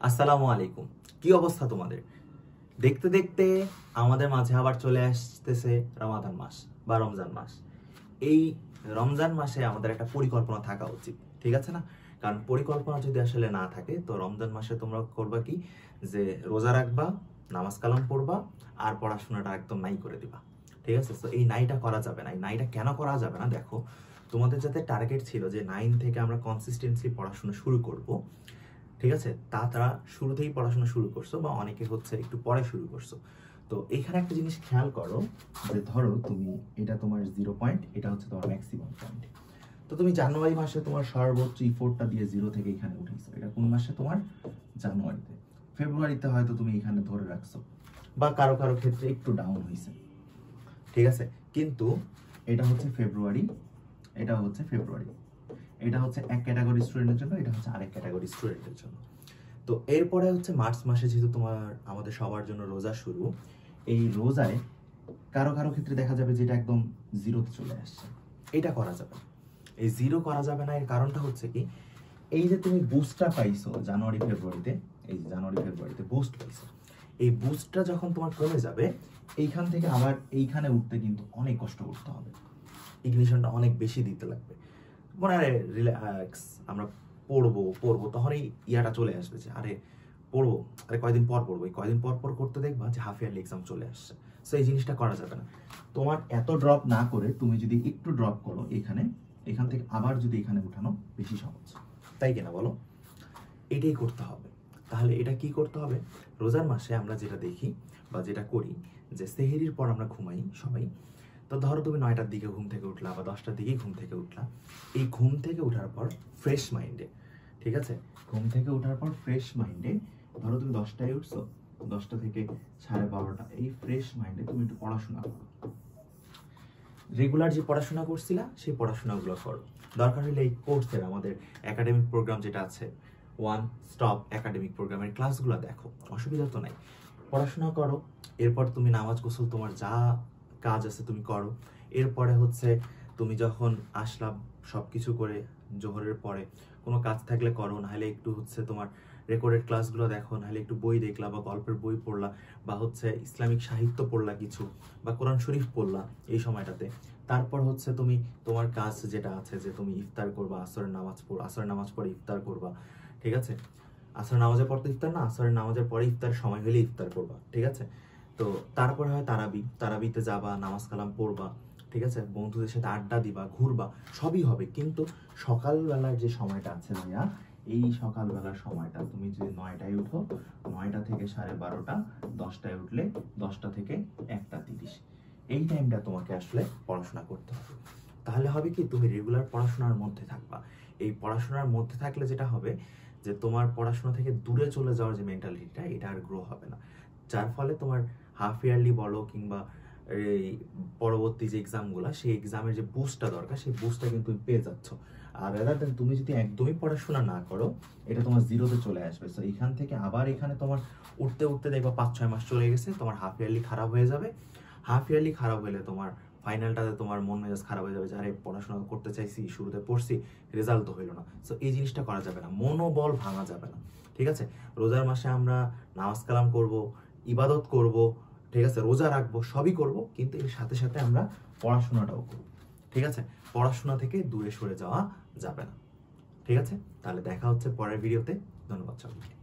আসসালামু আলাইকুম। কি অবস্থা তোমাদের? দেখতে দেখতে আমাদের মাঝে আবার চলে আসতেছে রমাদান মাস বা রমজান মাস। এই রমজান মাসে আমাদের একটা পরিকল্পনা থাকা উচিত, ঠিক আছে না? কারণ পরিকল্পনা যদি আসলে না থাকে তো রমজান মাসে তোমরা করবা কি, যে রোজা রাখবা, নামাজ কালাম পড়বা, আর পড়াশোনাটা একদম নাই করে দিবা, ঠিক আছে? তো এই নাইটা করা যাবে না। এই নাইটা কেন করা যাবে না? দেখো, তোমাদের যাতে টার্গেট ছিল যে 9 থেকে আমরা কনসিস্টেন্টলি পড়াশোনা শুরু করব, ঠিক আছে? তারা শুরুতেই পড়াশোনা শুরু করছো বা অনেকে হচ্ছে একটু পরে শুরু করছো। তো এখানে একটা জিনিস খেয়াল করো, যে ধরো তুমি এটা তোমার 0 পয়েন্ট, এটা হচ্ছে তোমার ম্যাক্সিমাম পয়েন্ট। তো তুমি জানুয়ারি মাসে তোমার সর্বোচ্চ ইফোর্টটা দিয়ে 0 থেকে এখানে উঠেছো। এটা কোন মাসে? তোমার জানুয়ারিতে। ফেব্রুয়ারিতে হয়তো তুমি এখানে ধরে রাখছো, বা কারো কারো ক্ষেত্রে একটু ডাউন হয়েছে, ঠিক আছে? কিন্তু এটা হচ্ছে ফেব্রুয়ারি, এটা হচ্ছে ফেব্রুয়ারি, এটা হচ্ছে এক ক্যাটাগরি স্টুডেন্টের জন্য, এটা হচ্ছে আরেক ক্যাটাগরি স্টুডেন্টের জন্য। তো এরপরে হচ্ছে মার্চ মাসে, যেহেতু তোমার আমাদের সবার জন্য রোজা শুরু, এই রোজায় কারো কারো ক্ষেত্রে দেখা যাবে যে এটা একদম 0-তে চলে আসছে। এটা করা যাবে না। এই 0 করা যাবে না। এর কারণটা হচ্ছে কি, এই যে তুমি বুস্টটা পাইছো জানুয়ারি ফেব্রুয়ারিতে, এই জানুয়ারি ফেব্রুয়ারিতে বুস্ট পাইছো, এই বুস্টটা যখন তোমার কমে যাবে, এইখান থেকে আবার এইখানে উঠতে কিন্তু অনেক কষ্ট করতে হবে। ইগনিশনটা অনেক বেশি দিতে লাগবে। মনে হয় রিল্যাক্স, আমরা পড়বো পড়বো, তখন এই ইয়াটা চলে আসবে যে আরে পড়বো, আরে কয়দিন পর পড়বো। এই কয়দিন পর পর করতে দেখবা যে হাফ ইয়ারলি এক্সাম চলে আসছে। সো এই জিনিসটা করা যাবে না। তোমার এত ড্রপ না করে তুমি যদি একটু ড্রপ করো এখানে, এখান থেকে আবার যদি এখানে উঠানো বেশি সহজ, তাই কিনা বলো? এটাই করতে হবে। তাহলে এটা কি করতে হবে? রোজার মাসে আমরা যেটা দেখি বা যেটা করি, যে সেহেরির পর আমরা ঘুমাই সবাই। তো ধরো তুমি 9টার দিকে ঘুম থেকে উঠলা বা 10টার দিকেই ঘুম থেকে উঠলা। এই ঘুম থেকে ওঠার পর ফ্রেশ মাইন্ডে, ঠিক আছে, ঘুম থেকে ওঠার পর ফ্রেশ মাইন্ডে, ধরো তুমি 10টায় উঠছো, 10টা থেকে 12:30, এই ফ্রেশ মাইন্ডে তুমি একটু পড়াশোনা করো। রেগুলার যে পড়াশোনা করছিলা সেই পড়াশোনাগুলো করো। দরকার হলে এই কোর্সের আমাদের একাডেমিক প্রোগ্রাম যেটা আছে, ওয়ান স্টপ একাডেমিক প্রোগ্রামের ক্লাসগুলো দেখো, অসুবিধা তো নাই। পড়াশোনা করো। এরপর তুমি নামাজ গোসল, তোমার যা কাজ আছে তুমি করো। এরপরে হচ্ছে তুমি যখন আসলাম সব কিছু করে, জোহরের পরে কোনো কাজ থাকলে করো, নাহলে একটু হচ্ছে তোমার রেকর্ডেড ক্লাসগুলো দেখো, নাহলে একটু বই দেখলা বা গল্পের বই পড়লা, বা হচ্ছে ইসলামিক সাহিত্য পড়লা কিছু, বা কোরআন শরীফ পড়লা এই সময়টাতে। তারপর হচ্ছে তুমি তোমার কাজ যেটা আছে, যে তুমি ইফতার করবা, আসরের নামাজ পড়ে ইফতার করবা, ঠিক আছে? আসরের নামাজের পর তো ইফতার না, আসরের নামাজের পরে ইফতার সময় হলে ইফতার করবা, ঠিক আছে? তো তারপরে হয় তারাবিতে যাবা, নামাজ কালাম পড়বা, ঠিক আছে? বন্ধুদের সাথে আড্ডা দিবা, ঘুরবা, সবই হবে। কিন্তু সকালবেলার যে সময়টা আছে ভাইয়া, এই সকালবেলার সময়টা তুমি যদি 9টায় উঠো, 9টা থেকে 12:30, 10টায় উঠলে 10টা থেকে 1:30, এই টাইমটা তোমাকে আসলে পড়াশোনা করতে হবে। তাহলে হবে কি, তুমি রেগুলার পড়াশোনার মধ্যে থাকবা। এই পড়াশোনার মধ্যে থাকলে যেটা হবে, যে তোমার পড়াশোনা থেকে দূরে চলে যাওয়ার যে মেন্টালিটিটা, এটা আর গ্রো হবে না। যার ফলে তোমার হাফ ইয়ারলি বলো কিংবা এই পরবর্তী যে এক্সামগুলো, সেই এক্সামের যে বুস্টটা দরকার, সেই বুস্টটা কিন্তু তুমি পেয়ে যাচ্ছ। আর রাদার দেন তুমি যদি একদমই পড়াশোনা না করো, এটা তোমার 0-তে চলে আসবে। সো এখান থেকে আবার এখানে তোমার উঠতে উঠতে দেখবা 5-6 মাস চলে গেছে, তোমার হাফ ইয়ারলি খারাপ হয়ে যাবে। হাফ ইয়ারলি খারাপ হলে তোমার ফাইনালটাতে তোমার মন মেজাজ খারাপ হয়ে যাবে, যে আরে পড়াশোনা করতে চাইছি, শুরুতে পড়ছি, রেজাল্ট তো হইলো না। সো এই জিনিসটা করা যাবে না, মনোবল ভাঙা যাবে না, ঠিক আছে? রোজার মাসে আমরা নামাজ কালাম করব, ইবাদত করব, ঠিক আছে, রোজা রাখবো, সবই করব, কিন্তু এর সাথে সাথে আমরা পড়াশোনাটাও করব, ঠিক আছে? পড়াশোনা থেকে দূরে সরে যাওয়া যাবে না, ঠিক আছে? তাহলে দেখা হচ্ছে পরের ভিডিওতে। ধন্যবাদ সবাইকে।